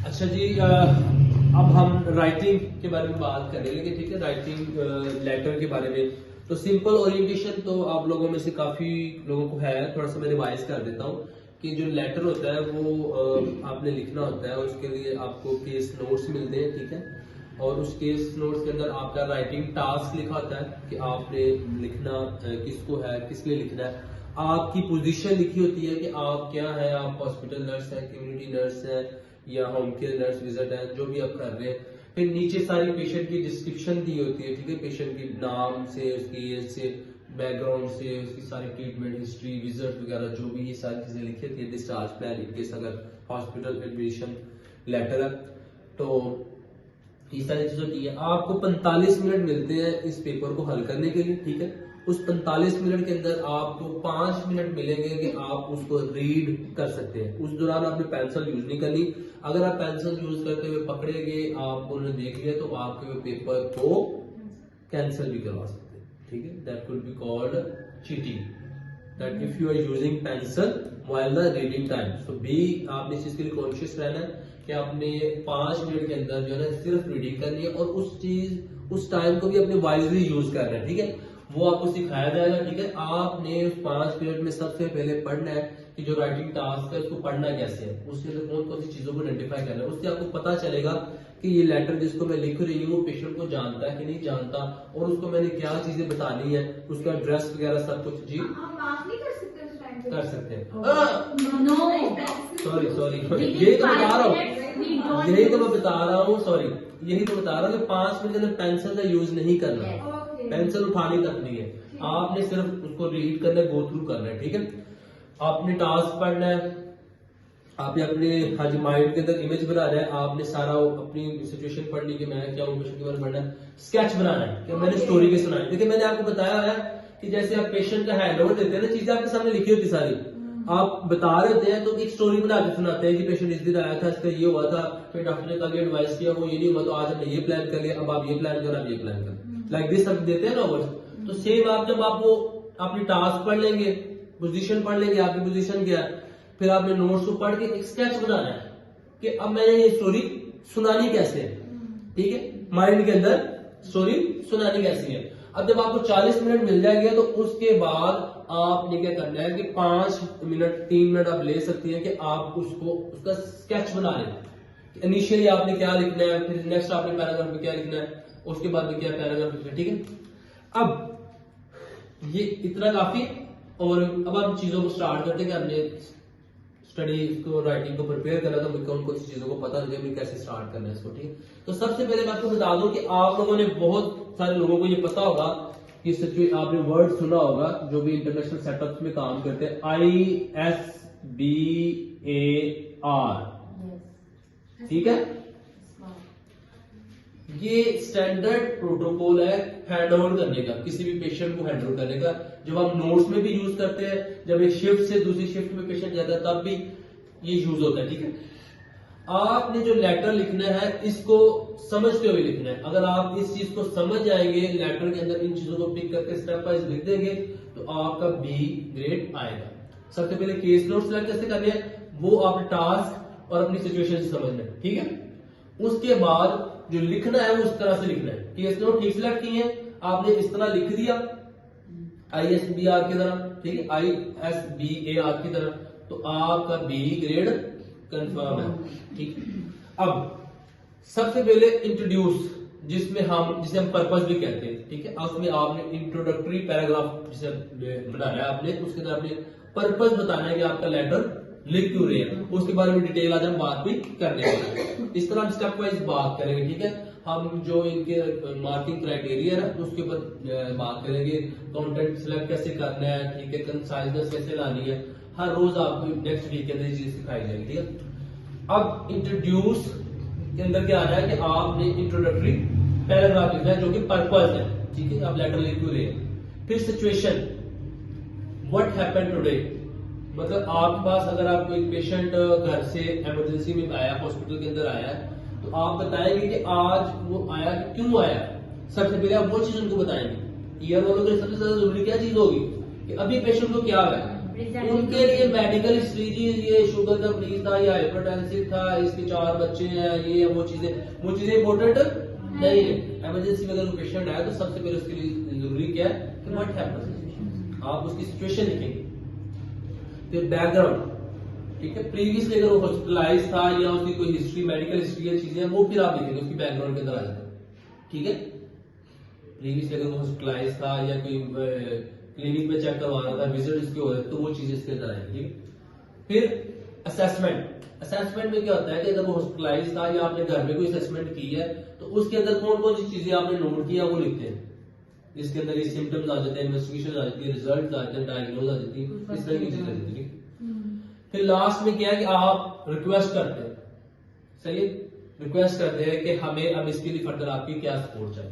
अच्छा जी, अब हम राइटिंग के बारे में बात करेंगे। ठीक है, राइटिंग लेटर के बारे में। तो सिंपल ओरिएंटेशन तो आप लोगों में से काफी लोगों को है, थोड़ा सा मैं रिवाइज कर देता हूँ कि जो लेटर होता है वो आपने लिखना होता है। उसके लिए आपको केस नोट्स मिलते हैं। ठीक है, और उस केस नोट्स के अंदर आपका राइटिंग टास्क लिखा होता है कि आपने लिखना किसको है, किस लिए लिखना है। आपकी पोजीशन लिखी होती है कि आप क्या है, आप हॉस्पिटल नर्स है, कम्युनिटी नर्स है या होम केयर नर्स विजिट है, जो भी आप कर रहे हैं। फिर नीचे सारी पेशेंट की डिस्क्रिप्शन दी होती है। ठीक है, पेशेंट की नाम से, उसकी एज से, बैकग्राउंड से, उसकी सारी ट्रीटमेंट हिस्ट्री, विजिट वगैरह जो भी ये सारी चीजें लिखी होती है। डिस्चार्ज प्लान इनकेस अगर हॉस्पिटल एडमिशन लेटर है तो ये सारी चीजें होती है। आपको 45 मिनट मिलते हैं इस पेपर को हल करने के लिए। ठीक है, उस 45 मिनट के अंदर आपको 5 मिनट मिलेंगे कि आप उसको रीड कर सकते हैं। उस दौरान आपने पेंसिल यूज नहीं करनी। अगर आप पेंसिल यूज करते हुए पकड़े गए, आपको उन्होंने देख लिया, तो आपके पेपर को कैंसिल भी करवा सकते हैं। ठीक है, that could be called cheating, that if you are using pencil while the reading time. So B, आपने इस चीज के लिए कॉन्शियस रहना है कि आपने 5 मिनट के अंदर जो है ना सिर्फ रीडिंग करनी है, और उस टाइम को भी अपने वाइजली यूज करना है। ठीक है, वो आपको सिखाया जाएगा। ठीक है, आपने उस 5 मिनट में सबसे पहले पढ़ना है कि जो राइटिंग टास्क है उसको पढ़ना कैसे है, उसके अंदर कौन कौन सी चीजों को आइडेंटिफाई करना है। उससे आपको पता चलेगा कि ये लेटर जिसको मैं लिख रही हूँ पेशेंट को जानता है कि नहीं जानता, और उसको मैंने क्या चीजें बतानी है, उसका एड्रेस वगैरह सब कुछ। जी कर सकते हैं। सॉरी यही तो बता रहा हूँ, सॉरी यही तो बता रहा हूँ कि 5 मिनट के अंदर पेंसिल का यूज नहीं करना है, पेंसिल उठानी तक नहीं है। आपने सिर्फ उसको रीड करना है, गो थ्रू करना है। ठीक है, आपने टास्क पढ़ना है, आपने अपने माइंड के अंदर इमेज बनाना है, आपने सारा अपनी सिचुएशन पढ़नी कि मैं क्या हूँ, पेशेंट के बारे में पढ़ना है, स्केच बनाना है कि मैंने स्टोरी के सुनाई। देखिए मैंने आपको बताया है कि जैसे आप पेशेंट का हैंड ओवर देते हैं ना, चीजें आपके सामने लिखी होती सारी, आप बता रहे होते हैं तो एक स्टोरी बना के सुनाते हैं कि पेशेंट इस दिन आया था, इसका ये हुआ था, फिर डॉक्टर ने कल ये एडवाइस किया, वो ये नहीं हुआ तो आज हमने ये प्लान कर लिया, अब आप ये प्लान करें, आप ये प्लान करें, लाइक दिस सब देते हैं ना वर्ड्स। तो सेम आप जब आप वो अपनी टास्क पढ़ लेंगे, पोजीशन पढ़ लेंगे, आपकी पोजीशन क्या है, फिर आपने नोट्स को पढ़ के एक स्केच बनाना है कि अब मैंने ये स्टोरी सुनानी कैसे है। ठीक है, माइंड के अंदर स्टोरी सुनानी कैसी है। अब जब आपको 40 मिनट मिल जाएंगे तो उसके बाद आपने क्या करना है कि 5 मिनट 3 मिनट आप ले सकती हैं कि आप उसका स्केच बना लें। इनिशियली आपने क्या लिखना है, फिर नेक्स्ट आपने पैराग्राफ में क्या लिखना है, उसके बाद में क्या पैराग्राफ लिखना है। ठीक है, अब ये इतना काफी। और अब हम चीजों को स्टार्ट करते हैं कि हमने स्टडी को, राइटिंग को प्रिपेयर करना, तो मुझे कौन कौन सी चीजों को पता नहीं है, कैसे स्टार्ट करना है इसको। ठीक है, तो सबसे पहले मैं आपको बता दूं कि आप लोगों ने, बहुत सारे लोगों को ये पता होगा कि आपने वर्ड सुना होगा जो भी इंटरनेशनल सेटअप में काम करते हैं, ISBAR। ठीक है, ये स्टैंडर्ड प्रोटोकॉल है हैंड ओवर करने का, किसी भी पेशेंट को हैंड ओवर करने का। जब हम नोट्स में भी यूज करते हैं, जब एक शिफ्ट से दूसरी शिफ्ट में पेशेंट जाता है तब भी ये यूज होता है। ठीक है, आपने जो लेटर लिखना है इसको समझते हुए लिखना है। अगर आप इस चीज को समझ जाएंगे, लेटर के अंदर इन चीजों को पिक करके स्टेप वाइज लिख देंगे, तो आपका B ग्रेड आएगा। सबसे पहले केस नोट सेलेक्ट कैसे करने हैं, वो आप टास्क और अपनी सिचुएशन से समझना है। ठीक है, उसके बाद जो लिखना है वो उस तरह से लिखना है। केस नोट ठीक सिलेक्ट किए हैं, आपने इस तरह लिख दिया ISBAR की तरह। ठीक है, ISBAR की तरह, तो आपका B ग्रेड कंफर्म है। ठीक, अब सबसे पहले इंट्रोड्यूस, जिसे हम पर्पस भी कहते हैं। ठीक है, उसमें आपने इंट्रोडक्टरी पैराग्राफ जिसे बनाना है आपने, उसके अंदर आपने पर्पस बताना है कि आपका लेटर लिख क्यों रहे हैं, उसके बारे में डिटेल आज हम बात भी करने वाले हैं। इस तरह हम स्टेप वाइज बात करेंगे। ठीक है, हम जो इनके मार्किंग क्राइटेरिया है उसके ऊपर बात करेंगे, कंटेंट सिलेक्ट कैसे करना है। ठीक है, कंसाइजनेस कैसे लानी है, हर रोज आपको नेक्स्ट वीक के अंदर ये चीज सिखाई जाएगी। ठीक है, अब इंट्रोड्यूस के अंदर क्या आ रहा है कि आपने इंट्रोडक्टरी पैराग्राफ लिखना है जो कि पर्पस है। ठीक है, आप लेटर लिख क्यों रहे हैं। फिर सिचुएशन, व्हाट हैपेंड टुडे, मतलब आपके पास अगर आप कोई पेशेंट घर से इमरजेंसी में आया, हॉस्पिटल के अंदर आया, तो आप बताएंगे कि आज वो आया, क्यों आया। सबसे पहले आप वो चीज उनको बताएंगे। ईयर वालों के सबसे ज्यादा जरूरी क्या चीज होगी कि अभी पेशेंट को क्या हुआ है, उनके लिए मेडिकल हिस्ट्री जी, ये शुगर का मरीज था, ये हाइपरटेंसिव था, इसके 4 बच्चे हैं, ये वो चीजें इंपॉर्टेंट नहीं है। इमरजेंसी में अगर पेशेंट आया तो सबसे पहले उसके लिए जरूरी क्या है कि व्हाट हैपेंस, आप उसकी सिचुएशन लिखेंगे। फिर बैकग्राउंड, ठीक है, प्रीवियसली अगर वो हॉस्पिटलाइज था या उसकी कोई हिस्ट्री, मेडिकल हिस्ट्री या चीजें वो फिर आप लिखेंगे, उसकी बैकग्राउंड के अंदर आ जाता है, ठीक है। प्रीवियसली अगर वो हॉस्पिटलाइज था या कोई क्लिनिक में चेक करवा रहा था, विजिट उसके हो रहे तो वो चीजें इसके अंदर आएगी, ठीक। फिर असेसमेंट में क्या होता है कि अगर वो हॉस्पिटलाइज था या आपने घर में कोई असेसमेंट की है तो उसके अंदर कौन कौन सी चीजें आपने नोट किया वो लिखते हैं, जिसके अंदर ये सिम्टम्स आ जाते हैं, इन्वेस्टिगेशन आ जाती है, रिजल्ट आ जाते हैं, डायग्नोज आ जाती है, इस तरह की चीजें आ जाती है। फिर लास्ट में क्या है कि आप रिक्वेस्ट करते हैं, सही है, रिक्वेस्ट करते हैं कि हमें अब इसके लिए फर्दर आपकी क्या सपोर्ट चाहिए।